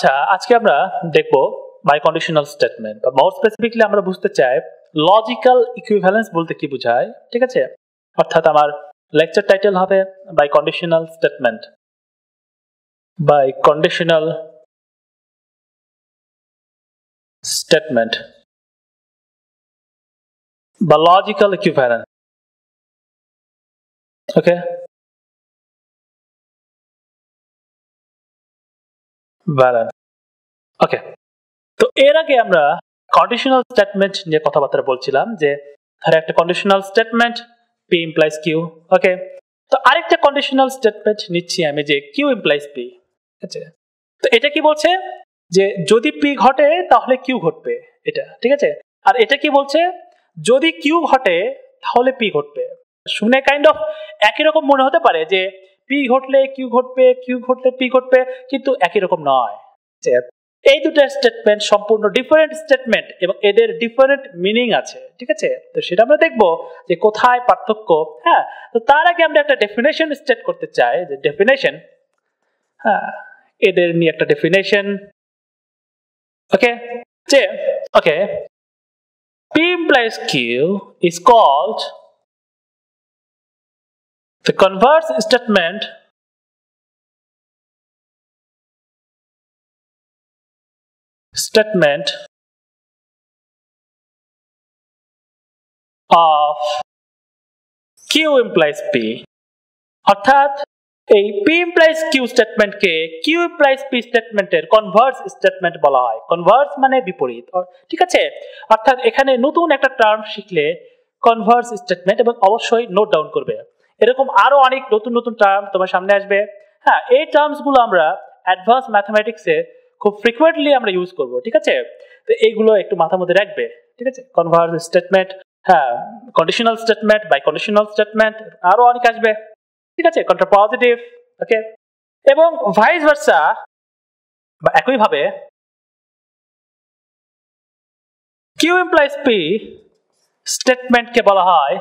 আচ্ছা, আজকে আমরা দেখব বাইকন্ডিশনাল স্টেটমেন্ট, বা মোর স্পেসিফিকলি আমরা বুঝতে চাই লজিক্যাল ইকুইভ্যালেন্স বলতে কি বোঝায়। ঠিক আছে, অর্থাৎ আমার লেকচার টাইটেল হবে বাইকন্ডিশনাল স্টেটমেন্ট, বাইকন্ডিশনাল স্টেটমেন্ট বা লজিক্যাল ইকুইভ্যালেন্স। ওকে, ব্যালেন্স। ওকে, তো এর আগে আমরা কন্ডিশনাল স্টেটমেন্ট নিয়ে কথাবার্তা বলছিলাম, যে ধরে একটা conditional statement P implies Q. Okay, তো আরেকটা কন্ডিশনাল স্টেটমেন্ট নিচ্ছি আমি, যে কিউ ইমপ্লাইজ পি। ঠিক আছে, তো এটা কি বলছে যে যদি পি ঘটে তাহলে কিউ ঘটবে, এটা ঠিক আছে। আর এটা কি বলছে, যদি কিউ ঘটে তাহলে পি ঘটবে। শুনে কাইন্ড অফ একই রকম মনে হতে পারে যে পি ঘটলে কিউ ঘটবে, কিউ ঘটলে পি ঘটবে, কিন্তু একই রকম নয়। এই দুটো স্টেটমেন্ট সম্পূর্ণ ডিফারেন্ট স্টেটমেন্ট এবং এদের ডিফারেন্ট মিনিং আছে। ঠিক আছে, তো সেটা আমরা দেখবো যে কোথায় পার্থক্য। হ্যাঁ, তো তার আগে আমরা একটা ডেফিনেশন স্টেট করতে চাই, যে ডেফিনেশন, হ্যাঁ, এদের নিয়ে একটা ডেফিনেশন। ওকে, যে ওকে, P implies Q is called the converse statement of Q implies P। অর্থাৎ এই P implies Q স্টেটমেন্টকে Q implies P স্টেটমেন্টের কনভার্স স্টেটমেন্ট বলা হয়। কনভার্স মানে বিপরীত। ঠিক আছে, অর্থাৎ এখানে নতুন একটা টার্ম শিখলে কনভার্স স্টেটমেন্ট, এবং অবশ্যই নোট ডাউন করবে। এরকম আরো অনেক নতুন নতুন টার্ম তোমার সামনে আসবে। হ্যাঁ, এই টার্মস গুলো আমরা অ্যাডভান্স ম্যাথমেটিক্সে খুব ফ্রিকোয়েন্টলি আমরা ইউজ করব। ঠিক আছে, তো এইগুলো একটু মাথার মধ্যে রাখবে। ঠিক আছে, কনভার্স স্টেটমেন্ট, হ্যাঁ, conditional statement, biconditional statement, আরো অনেক আসবে। ঠিক আছে, কন্ট্রাপজিটিভ। ওকে, এবং ভাইস ভার্সা, বা একই ভাবে কিউ ইমপ্লাইজ পি স্টেটমেন্টকে বলা হয়,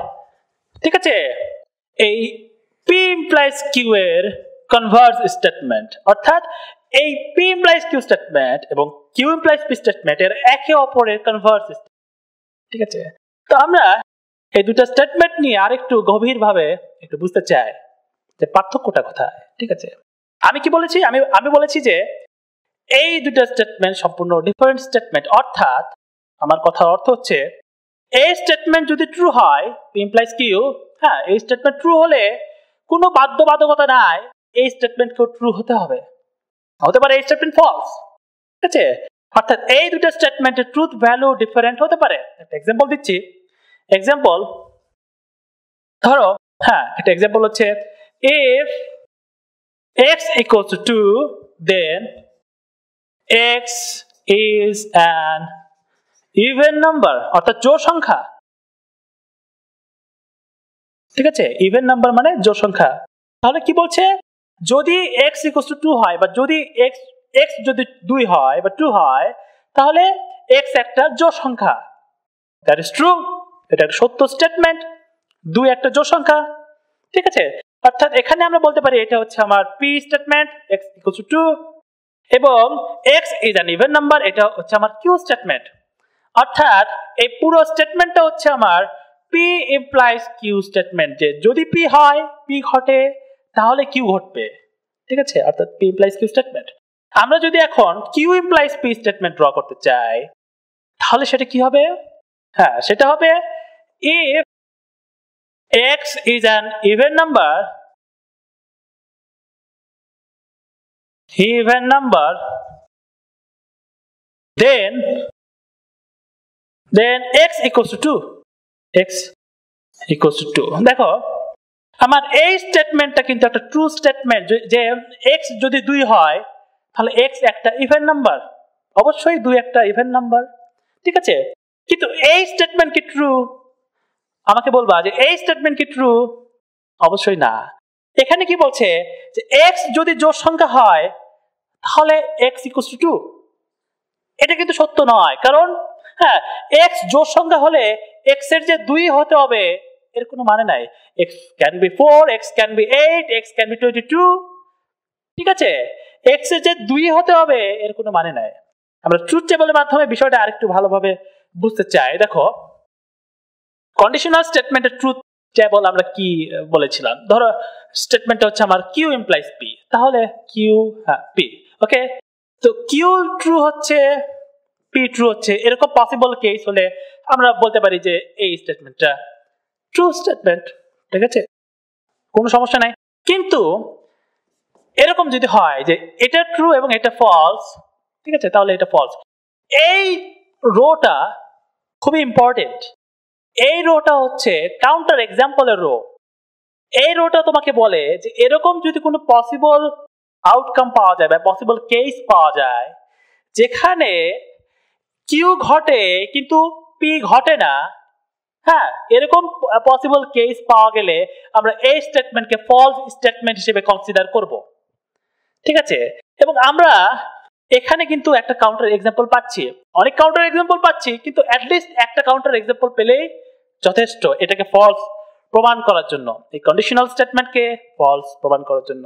ঠিক আছে, এই পি ইমপ্লাইজ কিউ এর কনভার্স স্টেটমেন্ট। অর্থাৎ এই পি ইমপ্লাইজ কিউ স্টেটমেন্ট এবং কিউ ইমপ্লাইজ পি স্টেটমেন্ট এর একে অপরের কনভার্স। ঠিক আছে, তো আমরা এই দুটো স্টেটমেন্ট নিয়ে আরেকটু গভীরভাবে একটু বুঝতে চাই যে পার্থক্যটা কোথায়। ঠিক আছে, আমি কি বলেছি, আমি বলেছি যে এই দুটো স্টেটমেন্ট সম্পূর্ণ ডিফারেন্ট স্টেটমেন্ট। অর্থাৎ আমার কথার অর্থ হচ্ছে, এই স্টেটমেন্ট যদি ট্রু হয়, পি ইমপ্লাইজ কিউ, হ্যাঁ, এই স্টেটমেন্ট ট্রু হলে কোনো বাধ্যবাধকতা নাই এই স্টেটমেন্টকেও ট্রু হতে হবে, হতে পারে এই স্টেটমেন্ট ফলস। ঠিক আছে, অর্থাৎ এই দুটো স্টেটমেন্টের ট্রুথ ভ্যালু ডিফারেন্ট হতে পারে। একটা এক্সাম্পল দিচ্ছি। এক্সাম্পল ধরো, হ্যাঁ, একটা এক্সাম্পল হচ্ছে, if x equals to 2 then x is an even number, অর্থাৎ জোড় সংখ্যা। ঠিক আছে, ইভেন নাম্বার মানে জোড় সংখ্যা। তাহলে কি বলছে, যদি x equals to 2 হয়, বা যদি x যদি 2 হয় বা 2 হয়, তাহলে x একটা জোড় সংখ্যা। দ্যাট ইজ ট্রু, এটা একটা সত্য স্টেটমেন্ট। 2 একটা জোড় সংখ্যা। ঠিক আছে, অর্থাৎ এখানে আমরা বলতে পারি এটা হচ্ছে আমার P statement, x equals to 2, এবং x is an even number, এটা হচ্ছে আমার কিউ স্টেটমেন্ট। অর্থাৎ এই পুরো স্টেটমেন্টটা হচ্ছে আমার পি ইমপ্লাইজ কিউ স্টেটমেন্ট, যে যদি পি হয়, পি ঘটে, তাহলে কিউ ঘটবে। ঠিক আছে, অর্থাৎ পি ইমপ্লাইজ কিউ স্টেটমেন্ট। আমরা যদি এখন Q implies P statement draw করতে চাই, তাহলে সেটা কি হবে? হ্যাঁ, সেটা হবে if x is an even number, then x equals to 2, x equals to 2। দেখো, আমার এই স্টেটমেন্টটা কিন্তু একটা ট্রু স্টেটমেন্ট, যে x যদি 2 হয় তাহলে x একটা ইভেন নাম্বার। অবশ্যই 2 একটা ইভেন নাম্বার। ঠিক আছে, কিন্তু এই স্টেটমেন্ট কি ট্রু? আমাকে বলবা যে এই স্টেটমেন্ট কি ট্রু? অবশ্যই না। এখানে কি বলছে, যে x যদি জোড় সংখ্যা হয় তাহলে x equals to 2, এটা কিন্তু সত্য নয়। কারণ হ্যাঁ, x জোড় সংখ্যা হলে x এর যে 2 হতে হবে এর কোনো মানে নাই। x can be 4, x can be 8, x can be 22। ঠিক আছে, x এর যে 2 হতে হবে এর কোনো মানে নাই। আমরা ট্রুথ টেবলের মাধ্যমে বিষয়টা আরেকটু ভালোভাবে বুঝতে চাই। দেখো কন্ডিশনাল স্টেটমেন্টের ট্রুথ টেবল আমরা কি বলেছিলাম, ধরো স্টেটমেন্টটা হচ্ছে আমার q ইমপ্লাইজ p, তাহলে q p, ওকে। তো q ট্রু হচ্ছে p ট্রু হচ্ছে, এরকম পসিবল কেস হলে আমরা বলতে পারি যে এই স্টেটমেন্টটা ট্রু স্টেটমেন্ট, ঠিক আছে, কোনো সমস্যা নাই। কিন্তু এরকম যদি হয় যে এটা ট্রু এবং এটা ফলস, ঠিক আছে, তাহলে এটা ফলস। এই রোটা খুবই ইম্পর্টেন্ট। এই রোটা হচ্ছে কাউন্টার এক্সাম্পলের রো। এই রোটা তোমাকে বলে যে এরকম যদি কোনো পসিবল আউটকাম পাওয়া যায় বা পসিবল কেস পাওয়া যায় যেখানে কিউ ঘটে কিন্তু পি ঘটে না, হ্যাঁ, এরকম পসিবল কেস পাওয়া গেলে আমরা এই স্টেটমেন্টকে ফলস স্টেটমেন্ট হিসেবে কনসিডার করব, ঠিক আছে। এবং আমরা এখানে কিন্তু একটা কাউন্টার এক্সাম্পল পাচ্ছি, অনেক কাউন্টার এক্সাম্পল পাচ্ছি, কিন্তু অ্যাটলিস্ট একটা কাউন্টার এক্সাম্পল পেলেই যথেষ্ট এটাকে ফলস প্রমাণ করার জন্য, এই কন্ডিশনাল স্টেটমেন্টকে ফলস প্রমাণ করার জন্য।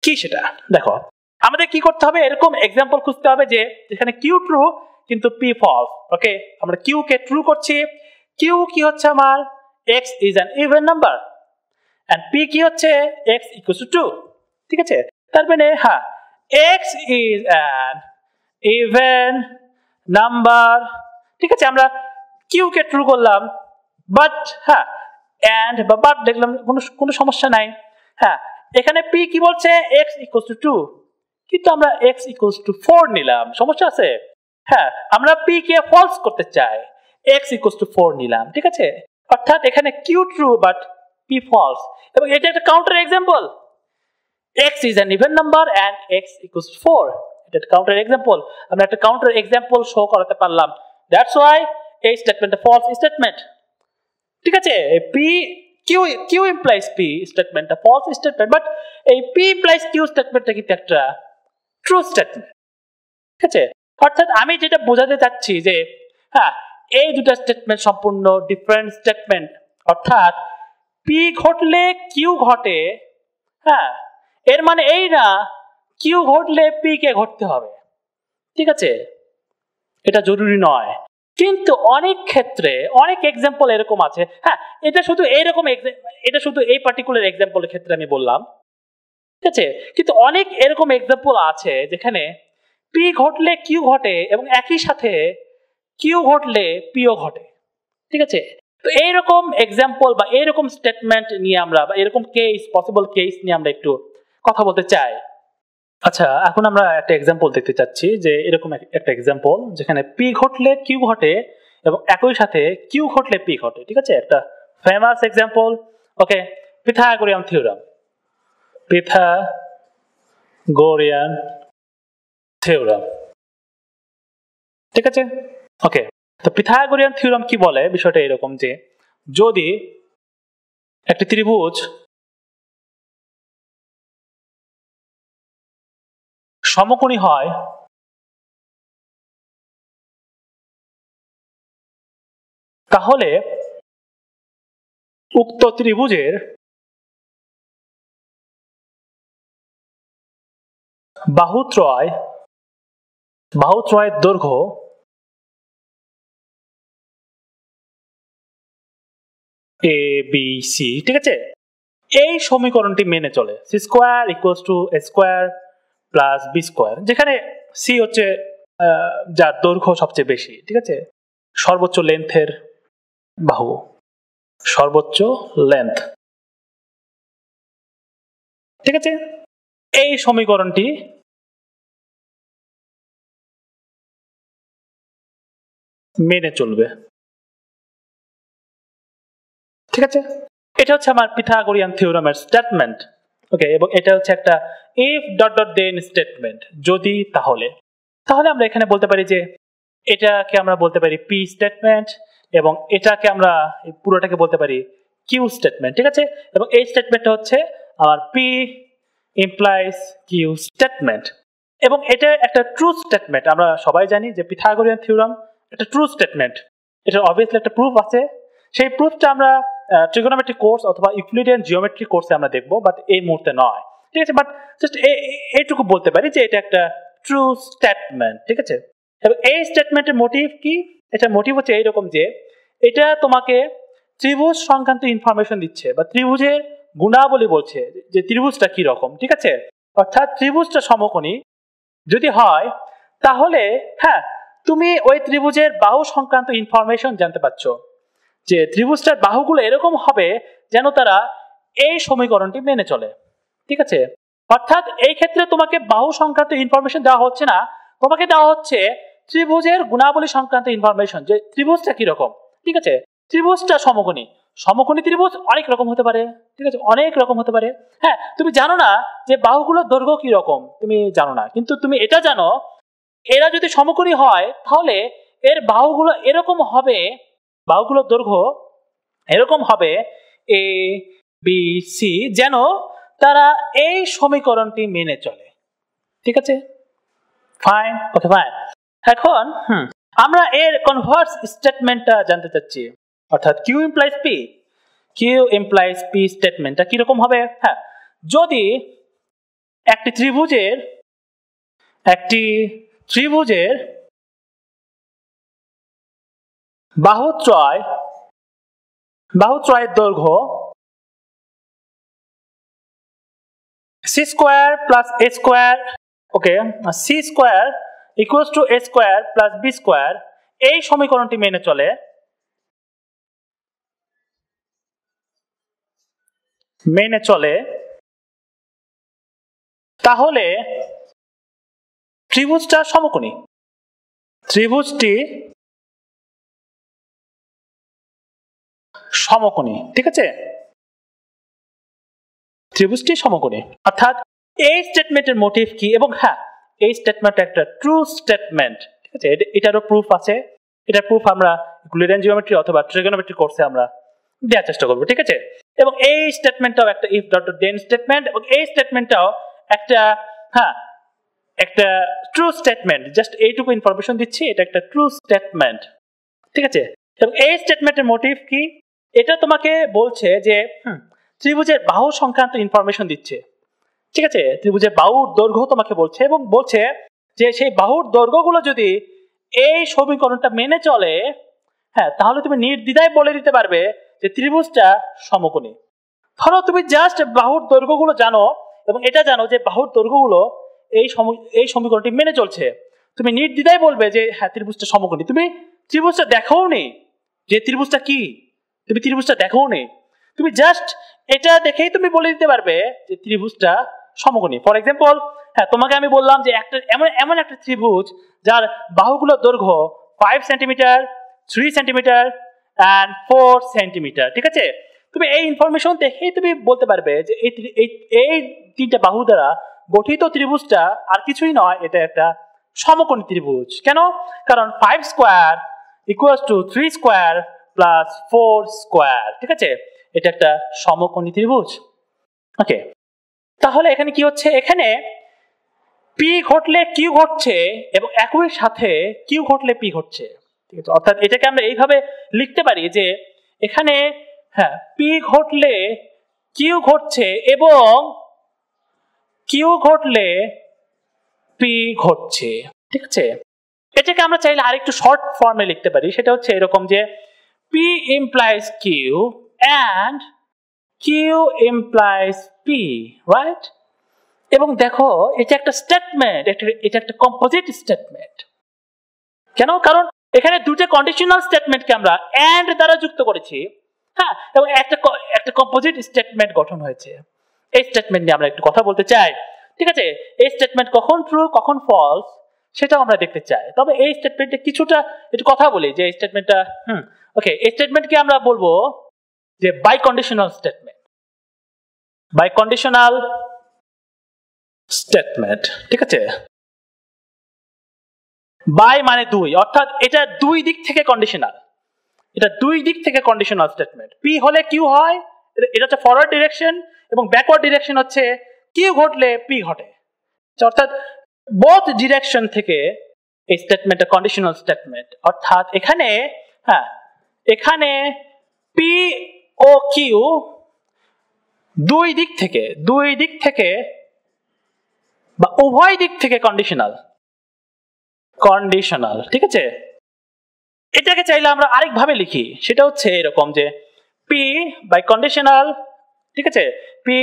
কি সেটা দেখো, আমাদের কি করতে হবে, এরকম এক্সাম্পল খুঁজতে হবে যে যেখানে কিউ ট্রু কিন্তু পি ফলস। ওকে, আমরা কিউ কে ট্রু করছি, কিউ কি হচ্ছে আমার x is an even number and p কি হচ্ছে x equals to 2, ঠিক আছে। তার মানে হ্যাঁ x is an even number, ঠিক আছে, আমরা কিউ কে ট্রু করলাম, বাট হ্যাঁ and বা বাট দেখলাম কোনো সমস্যা নাই। হ্যাঁ, এখানে p কি বলছে x equals to 2, কিন্তু আমরা x equals to 4 নিলাম, সমস্যা আছে? হ্যাঁ, আমরা p কে ফলস করতে চাই, x equals to 4 নিলাম, ঠিক আছে। অর্থাৎ এখানে q true but p false, এবং এটা একটা counter example. x is an even number and x equals to 4, এটা একটা কাউন্টার এক্সাম্পল। আমরা একটা কাউন্টার এক্সাম্পল শো করাতে পারলাম, দ্যাটস ওয়াই এই স্টেটমেন্টটা ফলস স্টেটমেন্ট, ঠিক আছে। p q implies p স্টেটমেন্টটা ফলস স্টেটমেন্ট, বাট এই p implies q স্টেটমেন্টটা কিন্তু একটা ট্রু স্টেটমেন্ট, ঠিক আছে। অর্থাৎ আমি যেটা বোঝাতে চাচ্ছি যে হ্যাঁ এই দুটো স্টেটমেন্ট সম্পূর্ণ ডিফারেন্ট স্টেটমেন্ট, অর্থাৎ p ঘটলে q ঘটে, হ্যাঁ, এর মানে এই না q ঘটলে p কে ঘটতে হবে, ঠিক আছে, এটা জরুরি নয়। কিন্তু অনেক ক্ষেত্রে অনেক এক্সাম্পল এরকম আছে, হ্যাঁ, এটা শুধু এইরকম, এটা শুধু এই পার্টিকুলার এক্সাম্পলের ক্ষেত্রে আমি বললাম, ঠিক আছে, কিন্তু অনেক এরকম এক্সাম্পল আছে যেখানে p ঘটলে q ঘটে এবং একই সাথে q ঘটলে p ও ঘটে, ঠিক আছে। তো এইরকম এক্সাম্পল বা এইরকম স্টেটমেন্ট নিয়ে আমরা বা এরকম কেস, পসিবল কেস নিয়ে আমরা একটু কথা বলতে চাই। আচ্ছা, এখন আমরা একটা এক্সাম্পল দেখতে চাচ্ছি যে এরকম একটা এক্সাম্পল যেখানে p ঘটলে q ঘটে এবং একই সাথে q ঘটলে p ঘটে, ঠিক আছে, একটা ফেমাস এক্সাম্পল। ওকে, পিথাগোরিয়ান থিওরাম, পিথাগোরিয়ান থিওরাম, ঠিক আছে। ওকে, তো পিথাগোরিয়ান থিওরাম কি বলে, বিষয়টা এরকম যে যদি একটি ত্রিভুজ সমকোণী হয় তাহলে উক্ত ত্রিভুজের বাহুত্রয়ের দৈর্ঘ্য এ বি সি, ঠিক আছে, এই সমীকরণটি মেনে চলে। C square equals to A square plus B square, যেখানে সি হচ্ছে যার দৈর্ঘ্য সবচেয়ে বেশি, ঠিক আছে, সর্বোচ্চ লেন্থের বাহু, সর্বোচ্চ লেন্থ, ঠিক আছে, এই সমীকরণটি মেনে চলবে, ঠিক আছে। এটা হচ্ছে আমার পিথাগোরিয়ান থিওরামের স্টেটমেন্ট। ওকে, এবং এটা হচ্ছে একটা if dot dot then statement, যদি তাহলে, তাহলে আমরা এখানে বলতে পারি যে এটাকে আমরা বলতে পারি পি স্টেটমেন্ট এবং এটাকে আমরা পুরোটাকে বলতে পারি কিউ স্টেটমেন্ট, ঠিক আছে। এবং এই স্টেটমেন্টটা হচ্ছে আমার পি ইমপ্লাইজ কিউ স্টেটমেন্ট, এবং এটা একটা ট্রু স্টেটমেন্ট। আমরা সবাই জানি যে পিথাগোরিয়ান থিওরাম একটা ট্রু স্টেটমেন্ট, এটা অবভিয়াসলি একটা প্রুফ আছে। সেই প্রুফটা আমরা ট্রিগোনোমেট্রি কোর্স অথবা ইউক্লিডিয়ান জিওমেট্রি কোর্সে আমরা দেখবো, বাট এই মুহূর্তে নয়, ঠিক আছে, বাট জাস্ট এইটুকু বলতে পারি যে এটা একটা ট্রু স্টেটমেন্ট। ঠিক আছে, এবং এই স্টেটমেন্টের মোটিভ কি? এটা মোটিভ হচ্ছে এইরকম যে এটা তোমাকে ত্রিভুজ সংক্রান্ত ইনফরমেশন দিচ্ছে বা ত্রিভুজের গুণাবলী বলছে যে ত্রিভুজটা কি রকম। ঠিক আছে, অর্থাৎ ত্রিভুজটা সমকোণী যদি হয় তাহলে হ্যাঁ তুমি ওই ত্রিভুজের বাহু সংক্রান্ত ইনফরমেশন জানতে পারছো, যে ত্রিভুজটার বাহুগুলো এরকম হবে যেন তারা এই সমীকরণটি মেনে চলে। ঠিক আছে, অর্থাৎ এই ক্ষেত্রে তোমাকে বাহু সংক্রান্ত ইনফরমেশন দেওয়া হচ্ছে না, তোমাকে দেওয়া হচ্ছে ত্রিভুজের গুণাবলী সংক্রান্ত ইনফরমেশন, যে ত্রিভুজটা কিরকম। ঠিক আছে, ত্রিভুজটা সমকোণী, সমকোণী ত্রিভুজ অনেক রকম হতে পারে। ঠিক আছে, অনেক রকম হতে পারে। হ্যাঁ, তুমি জানো না যে বাহুগুলোর দৈর্ঘ্য কি রকম, তুমি জানো না, কিন্তু তুমি এটা জানো এরা যদি সমকোণী হয় তাহলে এর বাহুগুলো এরকম হবে, বাহুগুলোর দৈর্ঘ্য এরকম হবে এ বি সি, যেন তারা এই সমীকরণটি মেনে চলে। ঠিক আছে, ফাইন, ওকে ফাইন। এখন আমরা এর কনভার্স স্টেটমেন্টটা জানতে চাচ্ছি, অর্থাৎ Q implies P, Q implies P স্টেটমেন্টটা কিরকম হবে। হ্যাঁ, যদি একটি ত্রিভুজের বাহুত্রয়ের দৈর্ঘ্য C square plus A square, okay, C square equals to A square plus B square, এই সমীকরণটি মেনে চলে তাহলে ত্রিভুজটা সমকোণী, ত্রিভুজটি সমকোণী। ঠিক আছে, ত্রিভুজটি সমকোণী, অর্থাৎ এই স্টেটমেন্টের মোটিভ কি, এবং হ্যাঁ এই স্টেটমেন্ট একটা ট্রু স্টেটমেন্ট। ঠিক আছে, এটারও প্রুফ আছে, এটার প্রুফ আমরা ইউক্লিডিয়ান জিওমেট্রি অথবা ট্রিগোনোমেট্রি কোর্সে আমরা দেওয়ার চেষ্টা করবো। ঠিক আছে, এবং এই স্টেটমেন্টটাও একটা ইফ ডট দেন স্টেটমেন্ট, এবং এই স্টেটমেন্টটাও একটা একটা ট্রু স্টেটমেন্ট। জাস্ট এইটুকু ইনফরমেশন দিচ্ছি, এটা একটা ট্রু স্টেটমেন্ট। ঠিক আছে, এবং এই স্টেটমেন্টের মোটিভ কি, এটা তোমাকে বলছে যে ত্রিভুজের বাহু সংক্রান্ত ইনফরমেশন দিচ্ছে। ঠিক আছে, ত্রিভুজের বাহুর দৈর্ঘ্য তোমাকে বলছে, এবং বলছে যে সেই বাহুর দৈর্ঘ্যগুলো যদি এই সমীকরণটা মেনে চলে, হ্যাঁ, তাহলে তুমি নির্দ্বিধায় বলে দিতে পারবে যে ত্রিভুজটা সমকোণী। ধরো তুমি জাস্ট বাহুর দৈর্ঘ্যগুলো জানো এবং এটা জানো যে বাহুর দৈর্ঘ্যগুলো এই সমীকরণটি মেনে চলছে, তুমি নির্দ্বিধায় বলবে যে হ্যাঁ ত্রিভুজটা সমকোণী। তুমি ত্রিভুজটা দেখাও নি যে ত্রিভুজটা কি, তুমি ত্রিভুজটা দেখাও নি, তুমি জাস্ট এটা দেখেই তুমি বলে দিতে পারবে যে ত্রিভুজটা সমকোণী। ফর এক্সাম্পল, হ্যাঁ তোমাকে আমি বললাম যে একটা এমন একটা ত্রিভুজ যার বাহুগুলোর দৈর্ঘ্য 5 সেন্টিমিটার, 3 সেন্টিমিটার and 4 সেন্টিমিটার। ঠিক আছে, তুমি এই ইনফরমেশন দেখেই তুমি বলতে পারবে যে এই তিনটা বাহু দ্বারা গঠিত ত্রিভুজটা আর কিছুই নয়, এটা একটা সমকোণী ত্রিভুজ। কেন? কারণ 5 square equals two 3 square plus 4 square. ঠিক আছে, এটা একটা সমকোণী ত্রিভুজ। ওকে, তাহলে এখানে কি হচ্ছে, এখানে পি ঘটলে কিউ ঘটছে এবং একই সাথে কিউ ঘটলে পি ঘটছে। ঠিক আছে, অর্থাৎ এটাকে আমরা এইভাবে লিখতে পারি যে এখানে হ্যাঁ পি ঘটলে কিউ ঘটছে এবং কিউ ঘটলে পি ঘটছে। ঠিক আছে, এটাকে আমরা চাইলে আরেকটু শর্ট ফর্মে লিখতে পারি, সেটা হচ্ছে এরকম যে P implies Q and Q implies P, right? এবং দেখো এটা একটা স্টেটমেন্ট, এটা একটা কম্পোজিট স্টেটমেন্ট। কেন? কারণ এখানে দুটো কন্ডিশনাল স্টেটমেন্টকে আমরা এন্ড দ্বারা যুক্ত করেছি, হ্যাঁ, এবং একটা কম্পোজিট স্টেটমেন্ট গঠন হয়েছে। এই স্টেটমেন্ট নিয়ে আমরা একটু কথা বলতে চাই। ঠিক আছে, এই স্টেটমেন্ট কখন ট্রু কখন ফলস সেটাও আমরা দেখতে চাই। তবে এই স্টেটমেন্টে কিছুটা একটু কথা বলি যে এই স্টেটমেন্টটা ওকে, এই স্টেটমেন্টকে আমরা বলবো যে biconditional statement, biconditional statement. ঠিক আছে, বাই মানে দুই, অর্থাৎ এটা দুই দিক থেকে কন্ডিশনাল, এটা দুই দিক থেকে কন্ডিশনাল স্টেটমেন্ট। পি হলে কিউ হয়, এটা হচ্ছে ফরওয়ার্ড ডিরেকশন, এবং ব্যাকওয়ার্ড ডিরেকশন হচ্ছে কিউ ঘটলে পি ঘটে, অর্থাৎ বোথ ডিরেকশন থেকে এই স্টেটমেন্টটা কন্ডিশনাল স্টেটমেন্ট। অর্থাৎ এখানে হ্যাঁ এখানে পি ও কিউ দুই দিক থেকে বা উভয় দিক থেকে কন্ডিশনাল, কন্ডিশনাল, ঠিক আছে। এটাকে চাইলে আমরা আরেকভাবে লিখি, সেটা হচ্ছে এরকম যে পি বাই কন্ডিশনাল, ঠিক আছে, পি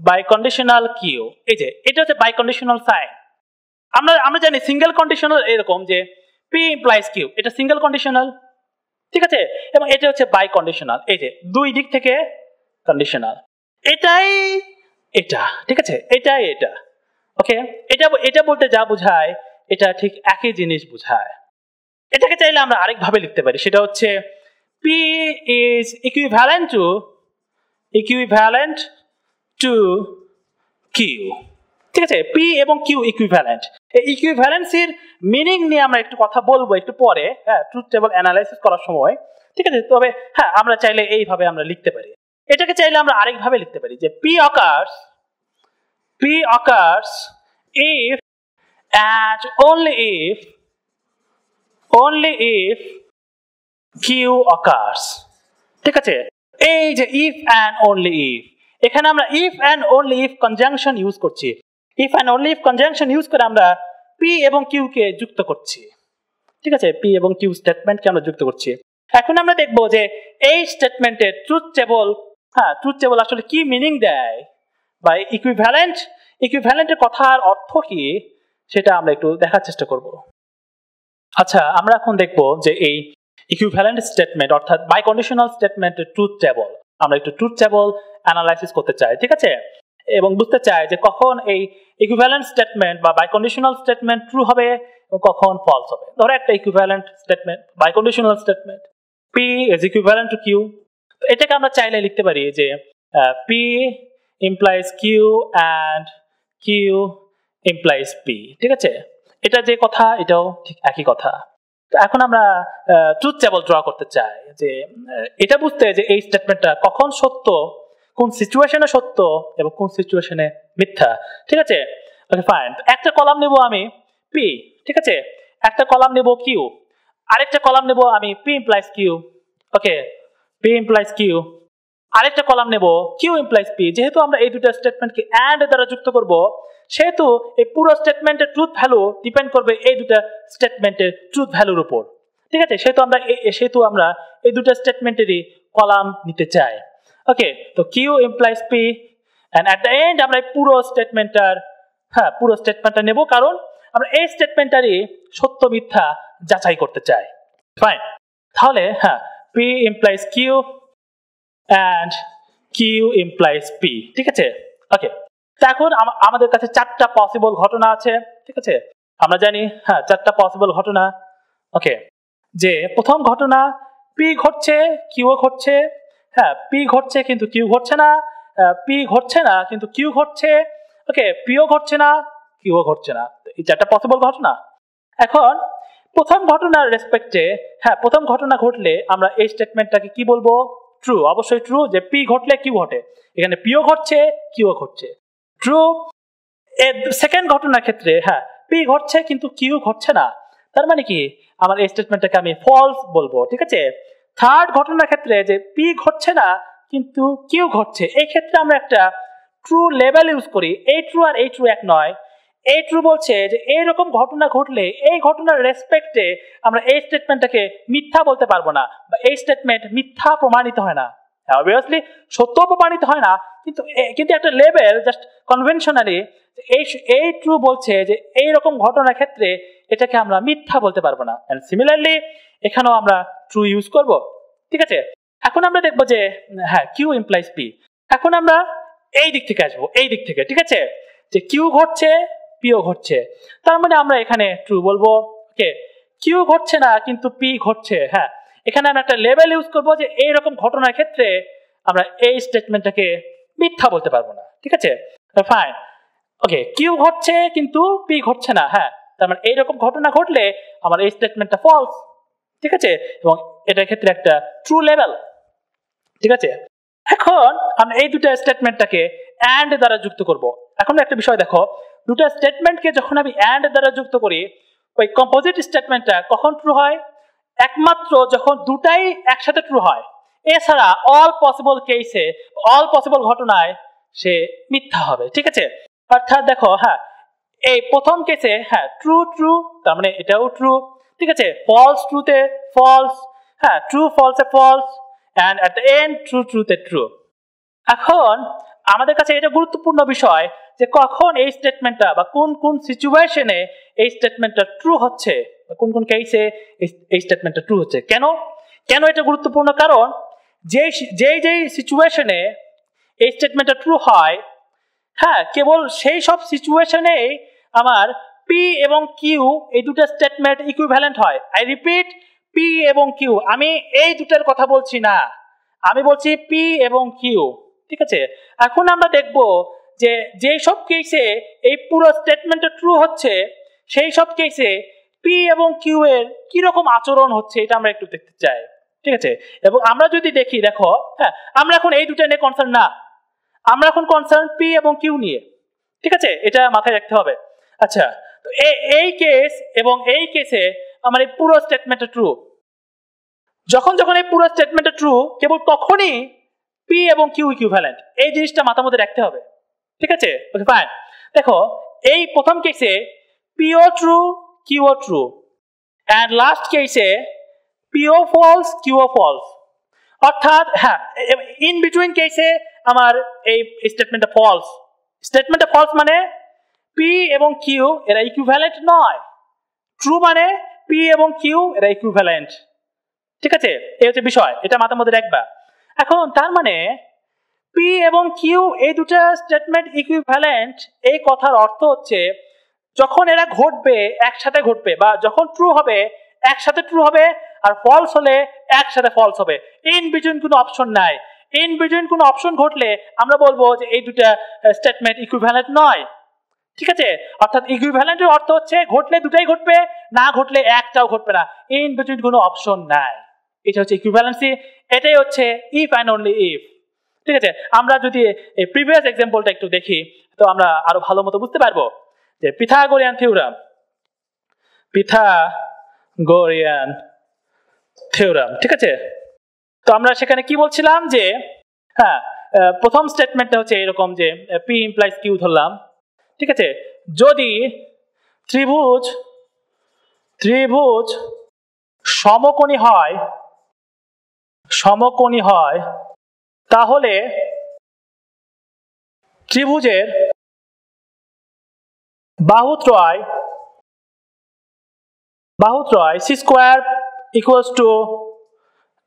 বাই কন্ডিশনাল কিউ। এই যে এটা হচ্ছে বাই কন্ডিশনাল সাইন। আমরা জানি সিঙ্গেল কন্ডিশনাল এরকম যে পি ইমপ্লাইজ কিউ, এটা সিঙ্গেল কন্ডিশনাল, ঠিক আছে, এবং এটা হচ্ছে বাই কন্ডিশনাল, এই যে দুই দিক থেকে কন্ডিশনাল। এটাই এটা, ঠিক আছে, এটাই এটা। ওকে, এটা বলতে যা বোঝায় এটা ঠিক একই জিনিস বোঝায়। এটাকে চাইলে আমরা আরেকভাবে লিখতে পারি, সেটা হচ্ছে P is equivalent to Q, ঠিক আছে। P এবং Q ইকুইভ্যালেন্ট। এই ইকুইভ্যালেন্সির মিনিং নিয়ে আমরা একটু কথা বলবো একটু পরে, হ্যাঁ, ট্রুথ টেবল অ্যানালাইসিস করার সময়, ঠিক আছে। তবে হ্যাঁ, আমরা চাইলে এইভাবে আমরা লিখতে পারি। এটাকে চাইলে আমরা আরেকভাবে লিখতে পারি যে P occurs if and only if Q occurs, ঠিক আছে। এই যে if and only if, এখানে আমরা if and only if conjunction use করছি। if and only if conjunction use করে আমরা P এবং Q কে যুক্ত করছি, ঠিক আছে, P এবং Q স্টেটমেন্টকে আমরা যুক্ত করছি। এখন আমরা দেখব যে এই স্টেটমেন্টের ট্রুথ টেবল, হ্যাঁ, ট্রুথ টেবল আসলে কি মিনিং দেয় বা ইকুইভ্যালেন্টের কথার অর্থ কি সেটা আমরা একটু দেখার চেষ্টা করব। আচ্ছা, আমরা এখন দেখব যে এই ইকুইভ্যালেন্ট স্টেটমেন্ট অর্থাৎ বাই কন্ডিশনাল স্টেটমেন্টের ট্রুথ টেবল, আমরা একটু ট্রুথ টেবল অ্যানালাইসিস করতে চাই, ঠিক আছে, এবং বুঝতে চাই যে কখন এই ইকুইভ্যালেন্ট স্টেটমেন্ট বা বাই কন্ডিশনাল স্টেটমেন্ট ট্রু হবে এবং কখন ফলস হবে। ধরো একটা equivalent statement, biconditional statement, P is equivalent to Q, তো এটাকে আমরা চাইলে লিখতে পারি যে P implies Q and Q implies P, ঠিক আছে। এটা যে কথা এটাও ঠিক একই কথা। তো এখন আমরা ট্রুথ টেবল ড্র করতে চাই যে এটা বুঝতে যে এই স্টেটমেন্টটা কখন সত্য, কোন সিচুয়েশনে সত্য এবং কোন সিচুয়েশনে মিথ্যা, ঠিক আছে। ওকে, ফাইন। একটা কলাম নেব আমি P, ঠিক আছে, একটা কলাম নেব Q, আরেকটা কলাম নেব আমি P implies Q, ওকে, P implies Q, আরেকটা কলাম নেব Q implies P। যেহেতু আমরা এই দুটো স্টেটমেন্টকে এন্ড দ্বারা যুক্ত করব, সেহেতু এই পুরো স্টেটমেন্টের ট্রুথ ভ্যালু ডিপেন্ড করবে এই দুটো স্টেটমেন্টের ট্রুথ ভ্যালুর উপর, ঠিক আছে। সেহেতু আমরা এই দুটো স্টেটমেন্টেরই কলাম নিতে চাই। ওকে, তো Q implies P and at the end আমরা এই পুরো স্টেটমেন্টটা নেব, কারণ আমরা এই স্টেটমেন্টটারই সত্য মিথ্যা যাচাই করতে চাই। ফাইন, তাহলে হ্যাঁ, P implies Q and Q implies P, ঠিক আছে। ওকে, এখন আমাদের কাছে চারটা পসিবল ঘটনা আছে, ঠিক আছে, আমরা জানি, হ্যাঁ, চারটা পসিবল ঘটনা। ওকে, যে প্রথম ঘটনা P ঘটছে, Q ঘটছে, হ্যাঁ, P ঘটছে কিন্তু Q ঘটছে না, P ঘটছে না কিন্তু Q ঘটছে, ওকে, P ও ঘটছে না, Q ও ঘটছে না, এই চারটা পসিবল ঘটনা। এখন প্রথম ঘটনার রেসপেক্টে, হ্যাঁ, প্রথম ঘটনা ঘটলে আমরা এই স্টেটমেন্টটাকে কি বলবো? ট্রু, অবশ্যই ট্রু, যে P ঘটলে Q ঘটে, এখানে P ও ঘটছে Q ও ঘটছে, ট্রু। এর সেকেন্ড ঘটনার ক্ষেত্রে, হ্যাঁ, P ঘটছে কিন্তু Q ঘটছে না, তার মানে কি আমার এই স্টেটমেন্টটাকে আমি ফলস বলবো, ঠিক আছে। থার্ড ঘটনার ক্ষেত্রে যে P ঘটছে না কিন্তু Q ঘটছে, এই ক্ষেত্রে আমরা একটা ট্রু লেবেল ইউজ করি। এই ট্রু আর এই ট্রু এক নয়। এই ট্রু বলছে যে এইরকম ঘটনা ঘটলে এই ঘটনার রেসপেক্টে আমরা এই স্টেটমেন্টটাকে মিথ্যা বলতে পারবো না, বা এই স্টেটমেন্ট মিথ্যা প্রমাণিত হয় না। অবভিয়াসলি সত্য প্রমাণিত হয় না, কিন্তু একটা লেভেল জাস্ট কনভেনশনালি এই ট্রু বলছে যে এইরকম ঘটনার ক্ষেত্রে এটাকে আমরা মিথ্যা বলতে পারবো না। এন্ড সিমিলারলি এখানেও আমরা ট্রু ইউজ করব, ঠিক আছে। এখন আমরা দেখবো যে হ্যাঁ, Q implies P। এখন আমরা এই দিক থেকে আসবো, এই দিক থেকে, ঠিক আছে, যে Q ঘটছে P ও ঘটছে, তার মানে আমরা এখানে ট্রু বলবো। ওকে, Q ঘটছে না কিন্তু P ঘটছে, হ্যাঁ, এখানে আমরা একটা লেবেল ইউজ করবো যে এইরকম ঘটনার ক্ষেত্রে আমরা এই স্টেটমেন্টটাকে মিথ্যা বলতে পারবো না, ঠিক আছে, ফাইন। ওকে, Q ঘটছে কিন্তু P ঘটছে না, হ্যাঁ, তার মানে এইরকম ঘটনা ঘটলে আমার এই স্টেটমেন্টটা ফলস, ঠিক আছে, এবং এটার ক্ষেত্রে একটা ট্রু লেভেল, ঠিক আছে। এখন আমরা এই দুটো স্টেটমেন্টটাকে এন্ড দ্বারা যুক্ত করব। এখন একটা বিষয় দেখো, দুটো স্টেটমেন্টকে যখন আমি এন্ড দ্বারা যুক্ত করি, ওই কম্পোজিট স্টেটমেন্টটা কখন ট্রু হয়? একমাত্র যখন দুটাই একসাথে ট্রু হয়, এছাড়া অল পসিবল কেসে, অল পসিবল ঘটনায় সে মিথ্যা হবে, ঠিক আছে। অর্থাৎ দেখো, হ্যাঁ, এই প্রথম কেসে হ্যাঁ ট্রু ট্রু, তার মানে এটাও ট্রু, ঠিক আছে, ফলস ট্রুতে ফলস, হ্যাঁ ট্রু ফলসে false, and at the end true ট্রুতে ট্রু। এখন আমাদের কাছে এটা গুরুত্বপূর্ণ বিষয় যে কখন এই স্টেটমেন্টটা বা কোন কোন সিচুয়েশনে এই স্টেটমেন্টটা ট্রু হচ্ছে, কোন কোন কেসে এই স্টেটমেন্টটা ট্রু হচ্ছে। কেন কেন এটা গুরুত্বপূর্ণ? কারণ যেই যেই সিচুয়েশনে এই স্টেটমেন্টটা ট্রু হয়, হ্যাঁ কেবল সেই সব সিচুয়েশনেই আমার পি এবং কিউ এই দুটো স্টেটমেন্ট ইকুইভ্যালেন্ট হয়। আই রিপিট, পি এবং কিউ, আমি এই দুটার কথা বলছি না, আমি বলছি পি এবং কিউ, ঠিক আছে। এখন আমরা দেখব যে যেই সব কেসে এই পুরো স্টেটমেন্টটা ট্রু হচ্ছে সেই সব কেসে পি এবং কিউ এর কি রকম আচরণ হচ্ছে এটা আমরা একটু দেখতে চাই, ঠিক আছে। এবং আমরা যদি দেখি, দেখো হ্যাঁ আমরা এখন এই দুটো নিয়ে কনসার্ন না, আমরা এখন কনসার্ন পি এবং কিউ নিয়ে, ঠিক আছে, এটা মাথায় রাখতে হবে। আচ্ছা, তো এই কেস এবং এই কেসে আমার এই পুরো স্টেটমেন্টটা ট্রু। যখন যখন এই পুরো স্টেটমেন্টটা ট্রু, কেবল তখনই পি এবং কিউ ইকুইভ্যালেন্ট, এই জিনিসটা মাথার মধ্যে রাখতে হবে, ঠিক আছে। Okay fine. দেখো এই প্রথম কেসে পিও ট্রু কিউও ট্রু, এন্ড লাস্ট কেসে পিও ফলস কিউও ফলস, অর্থাৎ হ্যাঁ ইন বিটুইন কেসে আমার এই স্টেটমেন্টটা ফলস। স্টেটমেন্টটা ফলস মানে পি এবং কিউ এরা ইকুইভ্যালেন্ট নয়, ট্রু মানে পি এবং কিউ এরা ইকুইভ্যালেন্ট, ঠিক আছে। এই হচ্ছে বিষয়, এটা মাথার মধ্যে রাখবা। এখন তার মানে পি এবং কিউ এই দুটো স্টেটমেন্ট ইকুইভ্যালেন্ট, এই কথার অর্থ হচ্ছে যখন এরা ঘটবে একসাথে ঘটবে, বা যখন ট্রু হবে একসাথে ট্রু হবে, আর ফলস হলে একসাথে ফলস হবে, ইন বিটুইন কোনো অপশন নাই। ইন বিটুইন কোনো অপশন ঘটলে আমরা বলবো যে এই দুটা স্টেটমেন্ট ইকুইভ্যালেন্ট নয়, ঠিক আছে। অর্থাৎ ইকুইভ্যালেন্টের অর্থ হচ্ছে ঘটলে দুটাই ঘটবে, না ঘটলে একটাও ঘটবে না, ইন বিটুইন কোনো অপশন নাই, এটা হচ্ছে ইকুইভ্যালেন্সি। এটাই হচ্ছে ইফ অ্যান্ড অনলি ইফ, ঠিক আছে। আমরা যদি এই প্রিভিয়াস এক্সাম্পলটা একটু দেখি তো আমরা আরো ভালো মতো বুঝতে পারবো যে পিথাগোরিয়ান থিওরাম, ঠিক আছে। তো আমরা সেখানে কি বলছিলাম যে হ্যাঁ প্রথম স্টেটমেন্টটা হচ্ছে এরকম যে পি ইমপ্লাইজ কিউ ধরলাম, ঠিক আছে। যদি ত্রিভুজ সমকোণী হয় তাহলে ত্রিভুজের বাহুত্রয় C square equals to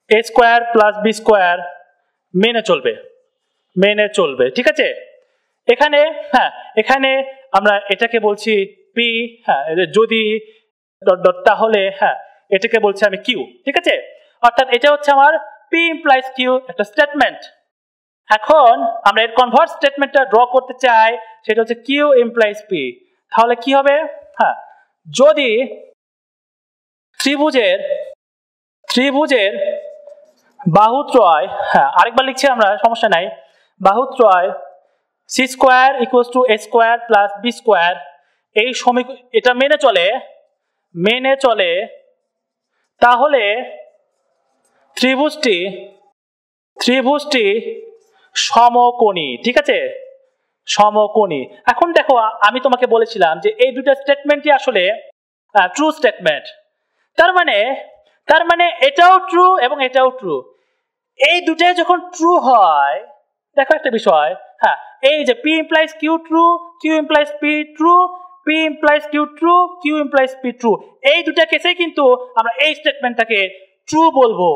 A square plus B square মেনে চলবে, ঠিক আছে। এখানে হ্যাঁ এখানে আমরা এটাকে বলছি পি, হ্যাঁ যদি তাহলে হ্যাঁ এটাকে বলছি আমি কিউ, ঠিক আছে। অর্থাৎ এটা হচ্ছে আমার পি ইমপ্লাইজ কিউ একটা স্টেটমেন্ট। এখন আমরা এর কনভার্স স্টেটমেন্টটা ড্র করতে চাই, সেটা হচ্ছে কিউ ইমপ্লাইজ পি। তাহলে কি হবে? হ্যাঁ যদি ত্রিভুজের বাহুত্রয়, হ্যাঁ আরেকবার লিখছি আমরা, সমস্যা নাই, বাহুত্রয় C square equals to A square plus B square, এই সমীকরণ এটা মেনে চলে তাহলে ত্রিভুজটি সমকোণী, ঠিক আছে, সমকোণী। এখন দেখো আমি তোমাকে বলেছিলাম যে এই দুটো স্টেটমেন্টই আসলে ট্রু স্টেটমেন্ট, তার মানে এটাও ট্রু এবং এটাও ট্রু। এই দুটাই যখন ট্রু হয়, দেখো একটা বিষয়, হ্যাঁ এই যে P implies Q true, Q implies P true, P implies Q true, Q implies P true, এই দুটা কেসে কিন্তু আমরা এই স্টেটমেন্টটাকে ট্রু বলবো।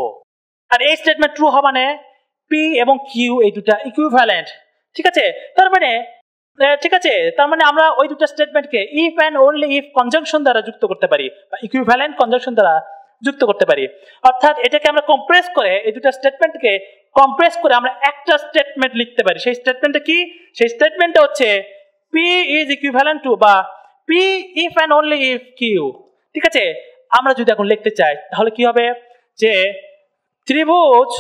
আর এই স্টেটমেন্ট ট্রু হওয়া মানে পি এবং কিউ এই দুটা ইকুইভ্যালেন্ট, ঠিক আছে। তার মানে আমরা ওই দুটো স্টেটমেন্টকে if and only if conjunction দ্বারা যুক্ত করতে পারি, বা ইকুইভ্যালেন্ট কনজাংশন দ্বারা যুক্ত করতে পারি। অর্থাৎ এটাকে আমরা কম্প্রেস করে, এই দুটো স্টেটমেন্টকে কম্প্রেস করে আমরা একটা স্টেটমেন্ট লিখতে পারি। সেই স্টেটমেন্টটা কি? সেই স্টেটমেন্টটা হচ্ছে পি ইজ ইকুইভ্যালেন্ট টু, বা P if and only if Q, ঠিক আছে। আমরা যদি এখন লিখতে চাই তাহলে কি হবে যে ত্রিভুজ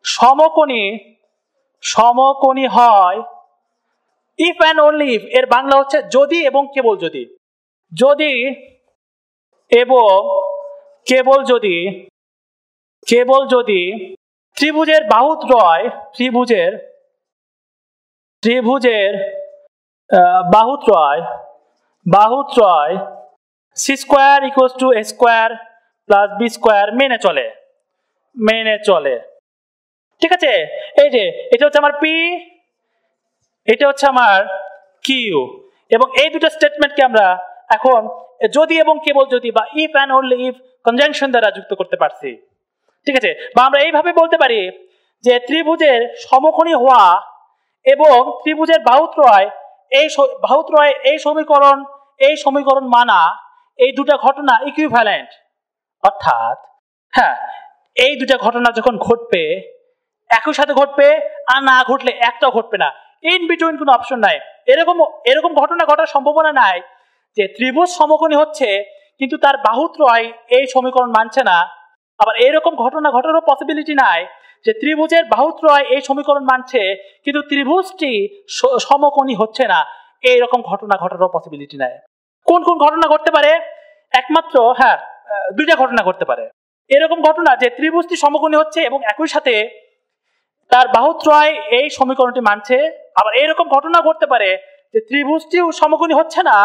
সমকোণী হয় ইফ অ্যান্ড অনলি ইফ, এর বাংলা হচ্ছে যদি এবং কেবল যদি ত্রিভুজের বাহুত্রয় C square equals to A square plus B square মেনে চলে ঠিক আছে। এই যে এটা হচ্ছে আমার পি, এটা হচ্ছে আমার কিউ, এবং এই দুটো স্টেটমেন্টকে আমরা এখন যদি এবং কেবল যদি বা if and only if conjunction দ্বারা যুক্ত করতে পারছি ঠিক আছে। বা আমরা এইভাবে বলতে পারি যে ত্রিভুজের সমকোণী হওয়া এবং ত্রিভুজের বাহুত্রয় এই সমীকরণ মানা এই দুটো ঘটনা ইকুইভ্যালেন্ট, অর্থাৎ হ্যাঁ এই দুটো ঘটনা যখন ঘটবে একই সাথে ঘটবে, আর না ঘটলে একটাও ঘটবে না, ইন বিটুইন কোনো অপশন নাই। এরকম ঘটনা ঘটার সম্ভাবনা নাই যে ত্রিভুজ সমকোণী হচ্ছে কিন্তু তার বাহুত্রয় এই সমীকরণ মানছে না। আবার এরকম ঘটনা ঘটারও পসিবিলিটি নাই যে ত্রিভুজের বাহুত্রয় এই সমীকরণ মানছে কিন্তু ত্রিভুজটি সমকোণী হচ্ছে না, এইরকম ঘটনা ঘটারও পসিবিলিটি নাই। কোন কোন ঘটনা ঘটতে পারে? একমাত্র দুইটা ঘটনা ঘটতে পারে। এরকম ঘটনা যে ত্রিভুজটি সমকোণী হচ্ছে এবং একই সাথে তার বাহুত্রয় এই সমীকরণটি মানছে। আবার এরকম ঘটনা ঘটতে পারে যে ত্রিভুজটিও সমকোণী হচ্ছে না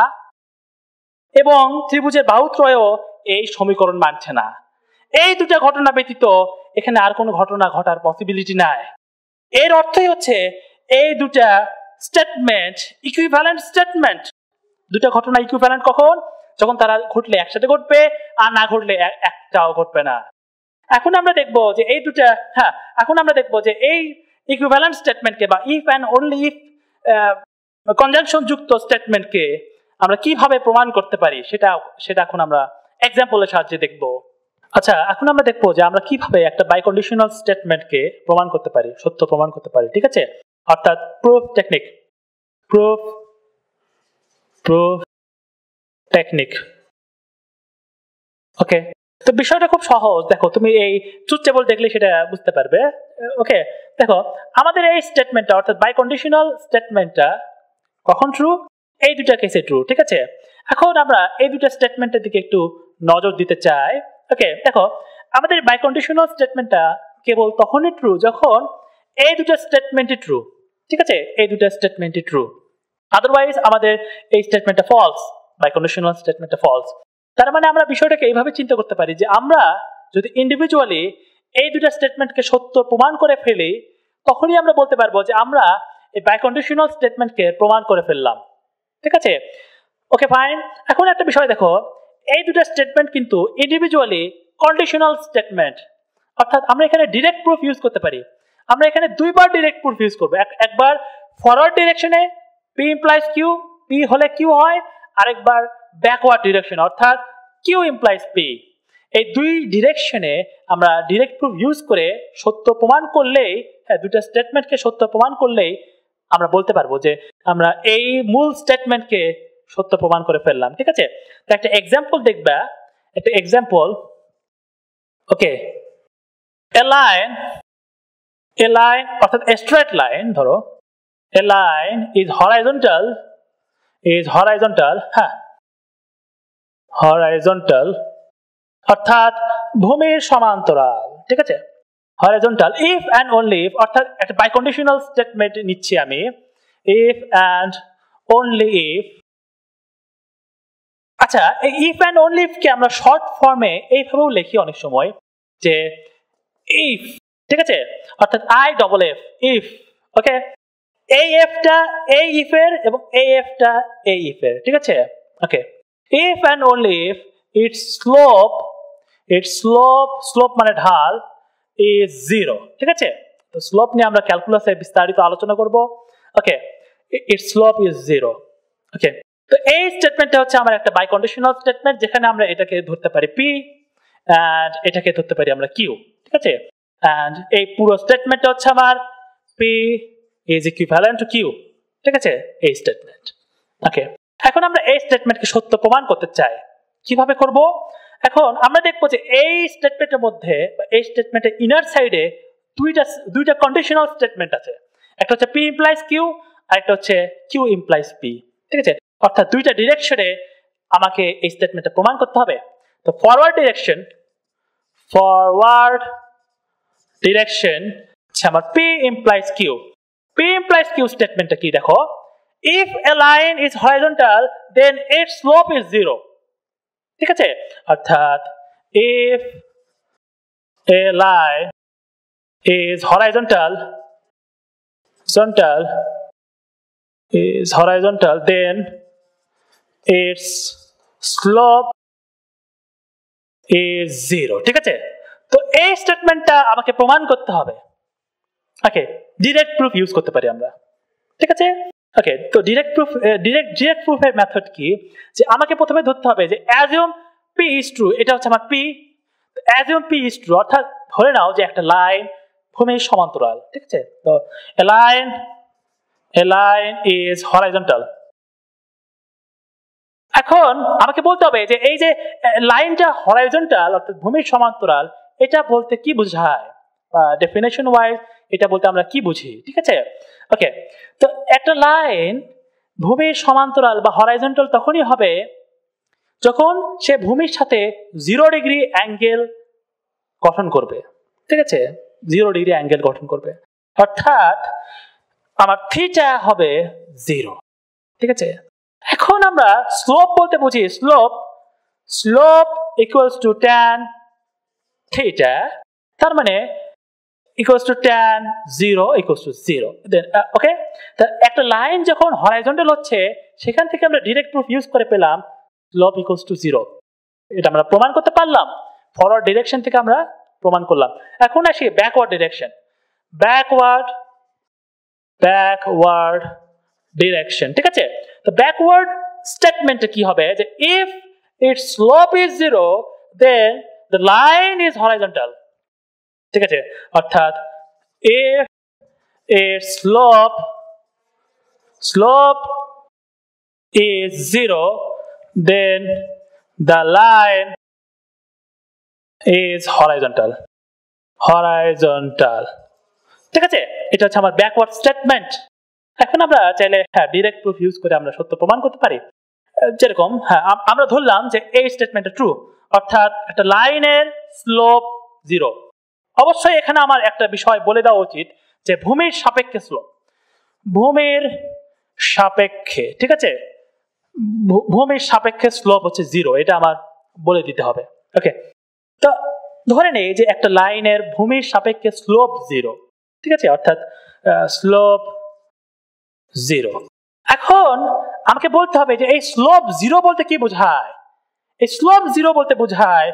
এবং ত্রিভুজের বাহুত্রয়ও এই সমীকরণ মানছে না। এই দুটা ঘটনা ব্যতীত এখানে আর কোনো ঘটনা ঘটার পসিবিলিটি নাই। এর অর্থই হচ্ছে এই দুটা স্টেটমেন্ট ইকুইভ্যালেন্ট স্টেটমেন্ট। দুটা ঘটনা ইকুইভ্যালেন্ট কখন? যখন তারা ঘটলে একসাথে ঘটবে, আর না ঘটলে একটাও ঘটবে না। এখন আমরা দেখব যে এই ইকুইভ্যালেন্ট স্টেটমেন্টকে বা if and only if conjunction যুক্ত স্টেটমেন্টকে আমরা কিভাবে প্রমাণ করতে পারি সেটা এখন আমরা এক্সাম্পলের সাহায্যে দেখব। আচ্ছা, এখন আমরা দেখবো যে আমরা কিভাবে একটা বাইকন্ডিশনাল স্টেটমেন্টকে প্রমাণ করতে পারি, সত্য প্রমাণ করতে পারি, ঠিক আছে। অর্থাৎ প্রুফ টেকনিক। ওকে, তো বিষয়টা খুব সহজ। দেখো, তুমি এই ট্রুথ টেবল দেখলে সেটা বুঝতে পারবে। ওকে, দেখো আমাদের এই স্টেটমেন্টটা অর্থাৎ বাইকন্ডিশনাল স্টেটমেন্টটা কখন ট্রু? এই দুটা কেসে ট্রু, ঠিক আছে। এখন আমরা এই দুটা স্টেটমেন্টের দিকে একটু নজর দিতে চাই। ওকে, দেখো আমাদের বাইকন্ডিশনাল স্টেটমেন্টটা কেবল তখনই ট্রু যখন এই দুটা স্টেটমেন্টই ট্রু, ঠিক আছে। এই দুটা স্টেটমেন্টই ট্রু, আদারওয়াইজ আমাদের এই স্টেটমেন্টটা ফলস, বাইকন্ডিশনাল স্টেটমেন্টটা ফলস। তার মানে আমরা বিষয়টাকে এইভাবে চিন্তা করতে পারি যে আমরা যদি ইন্ডিভিজুয়ালি এই দুটা স্টেটমেন্টকে সত্য প্রমাণ করে ফেলি, তখনই আমরা বলতে পারবো যে আমরা এই বাইকন্ডিশনাল স্টেটমেন্টকে প্রমাণ করে ফেললাম, ঠিক আছে। ওকে, ফাইন। এখন একটা বিষয় দেখো, এই দুটা স্টেটমেন্ট কিন্তু ইন্ডিভিজুয়ালি কন্ডিশনাল স্টেটমেন্ট, অর্থাৎ আমরা এখানে ডিরেক্ট প্রুফ ইউজ করতে পারি। আমরা এখানে দুইবার ডিরেক্ট প্রুফ ইউজ করবো। একবার ফরওয়ার্ড ডিরেকশনে পি ইমপ্লাইজ কিউ, পি হলে কিউ হয়, আরেকবার ব্যাকওয়ার্ড ডিরেকশন অর্থাৎ কিউ ইমপ্লাইজ পি। এই দুই ডিরেকশনে আমরা ডিরেক্ট প্রুফ ইউজ করে সত্য প্রমাণ করলেই, দুটো স্টেটমেন্টকে সত্য প্রমাণ করলেই আমরা বলতে পারবো যে আমরা এই মূল স্টেটমেন্টকে সত্য প্রমাণ করে ফেললাম, ঠিক আছে। তো একটা এক্সাম্পল দেখবা, একটা এক্সাম্পল। ওকে, এ লাইন অর্থাৎ এ স্ট্রেট লাইন, ধরো এ লাইন ইজ হরাইজন্টাল হরাইজন্টাল অর্থাৎ ভূমির সমান্তরাল, ঠিক আছে। Horizontal if and only if, অর্থাৎ একটা বাইকন্ডিশনাল স্টেটমেন্ট নিচ্ছি আমি, ইফ অ্যান্ড অনলি ইফ। আচ্ছা, এই ইফ অ্যান্ড অনলি ইফ কে আমরা শর্ট ফর্মে এইভাবেও লিখি অনেক সময়, যে ইফ, ঠিক আছে, অর্থাৎ আই ডবল এফ, ইফ। ওকে, এই এফটা এই ইফের এবং এই এফটা এই ইফের, ঠিক আছে। Okay, if and only if it's slope মানে ঢাল ইজ 0, ঠিক আছে। তো স্লোপ নিয়ে আমরা ক্যালকুলাসে বিস্তারিত আলোচনা করব। ওকে, ইটস স্লোপ ইজ 0। ওকে, তো এই স্টেটমেন্টটা হচ্ছে আমার একটা বাইকন্ডিশনাল স্টেটমেন্ট, যেখানে আমরা এটাকে ধরতে পারি পি এন্ড এটাকে ধরতে পারি আমরা কিউ, ঠিক আছে। এন্ড এই পুরো স্টেটমেন্টটা হচ্ছে আমার P is equivalent to Q, ঠিক আছে, এই স্টেটমেন্ট। ওকে, এখন আমরা এই স্টেটমেন্টকে সত্য প্রমাণ করতে চাই। কিভাবে করব? এখন আমরা দেখবো যে এই স্টেটমেন্টের মধ্যে বা এই স্টেটমেন্টের ইনার সাইডে দুইটা কন্ডিশনাল স্টেটমেন্ট আছে। একটা হচ্ছে পি ইমপ্লাইজ কিউ, আর একটা হচ্ছে কিউ ইমপ্লাইজ পি, ঠিক আছে। অর্থাৎ দুইটা ডিরেকশনে আমাকে এই স্টেটমেন্টটা প্রমাণ করতে হবে। তো ফরওয়ার্ড ডিরেকশন হচ্ছে আমার P implies Q. P implies Q স্টেটমেন্টটা কি দেখো, if a line is horizontal then its slope is 0 ঠিক আছে অর্থাৎ if a line is horizontal then its slope is 0 ঠিক আছে তো এই স্টেটমেন্টটা আমাকে প্রমাণ করতে হবে ওকে ডাইরেক্ট প্রুফ ইউজ করতে পারি আমরা ঠিক আছে ওকে তো ডাইরেক্ট প্রুফের মেথড কি যে আমাকে প্রথমে ধরতে হবে যে অ্যাজিউম p is true এটা হচ্ছে আমার p assume p is true অর্থাৎ ধরে নাও যে একটা লাইন ভূমির সমান্তরাল ঠিক আছে তো a line is horizontal এখন আমাকে বলতে হবে যে এই যে লাইনটা হরাইজন্টাল অর্থাৎ ভূমির সমান্তরাল এটা বলতে কি বোঝায় বা ডেফিনেশন ওয়াইজ এটা বলতে আমরা কি বুঝি ঠিক আছে ওকে তো একটা লাইন ভূমির সমান্তরাল বা হরাইজন্টাল তখনই হবে যখন সে ভূমির সাথে 0 ডিগ্রি অ্যাঙ্গেল গঠন করবে ঠিক আছে 0 ডিগ্রি অ্যাঙ্গেল গঠন করবে অর্থাৎ আমার থিটা হবে 0 ঠিক আছে এখন আমরা স্লোপ বলতে বুঝি slope equals to tan theta তার মানে equals to tan 0 equals to 0 দেন ওকে তো একটা লাইন যখন হরাইজন্টাল হচ্ছে সেখান থেকে আমরা ডাইরেক্ট প্রুফ ইউজ করে পেলাম স্লোপ ইকুয়ালস টু 0 এটা আমরা প্রমাণ করতে পারলাম ফরওয়ার্ড ডাইরেকশন থেকে আমরা প্রমাণ করলাম এখন আসি ব্যাকওয়ার্ড ডাইরেকশন ব্যাকওয়ার্ড ডাইরেকশন ঠিক আছে তো ব্যাকওয়ার্ড স্টেটমেন্টে কি হবে যে if its slope is 0 then the line is horizontal ঠিক আছে অর্থাৎ if its slope is 0 then the line is horizontal ঠিক আছে এটা হচ্ছে আমার ব্যাকওয়ার্ড স্টেটমেন্ট এখন আমরা চাইলে হ্যাঁ ডাইরেক্ট প্রুফ ইউজ করে আমরা সত্য প্রমাণ করতে পারি যেরকম হ্যাঁ আমরা ধরলাম যে এই স্টেটমেন্টটা ট্রু অর্থাৎ একটা লাইনের স্লোপ 0 অবশ্যই এখানে আমার একটা বিষয় বলে দেওয়া উচিত যে ভূমির সাপেক্ষে স্লোপ ঠিক আছে ভূমির সাপেক্ষে স্লোপ হচ্ছে 0 এটা আমার বলে দিতে হবে ওকে তো ধরে নেই যে একটা লাইনের ভূমির সাপেক্ষে স্লোপ 0 ঠিক আছে অর্থাৎ স্লোপ 0 এখন আমাকে বলতে হবে যে এই স্লোপ 0 বলতে কি বোঝায় এই স্লোপ 0 বলতে বোঝায়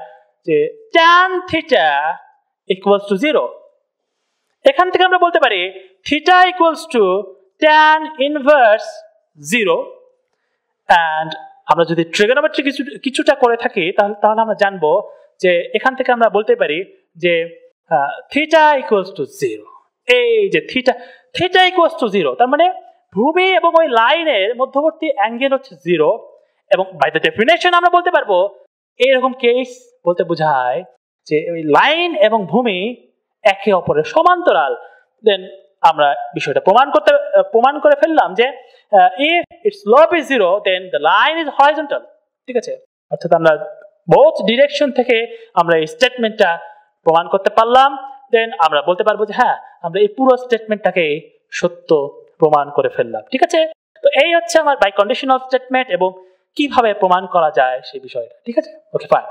যে tan থিটা ইকুয়ালস টু 0 এখান থেকে আমরা বলতে পারি theta equals to tan inverse 0 and আমরা যদি ট্রিগোনোমেট্রি কিছুটা করে থাকি তাহলে আমরা জানবো যে এখান থেকে আমরা বলতে পারি যে থিটা ইকুয়ালস টু 0 এই যে থিটা ইকুয়ালস টু 0 তার মানে ভূমি এবং ওই লাইনের মধ্যবর্তী অ্যাঙ্গেল হচ্ছে 0 এবং বাই দ্য ডেফিনেশন আমরা বলতে পারবো এরকম কেস বলতে বোঝায় যে ওই লাইন এবং ভূমি একে অপরের সমান্তরাল দেন আমরা বিষয়টা প্রমাণ করে ফেললাম যে if its slope is 0 then the line is horizontal ঠিক আছে অর্থাৎ আমরা both ডিরেকশন থেকে আমরা এই স্টেটমেন্টটা প্রমাণ করতে পারলাম দেন আমরা বলতে পারবো যে হ্যাঁ আমরা এই পুরো স্টেটমেন্টটাকে সত্য প্রমাণ করে ফেললাম ঠিক আছে তো এই হচ্ছে আমার বাই কন্ডিশনাল স্টেটমেন্ট এবং কিভাবে প্রমাণ করা যায় সেই বিষয়টা ঠিক আছে ওকে ফাইন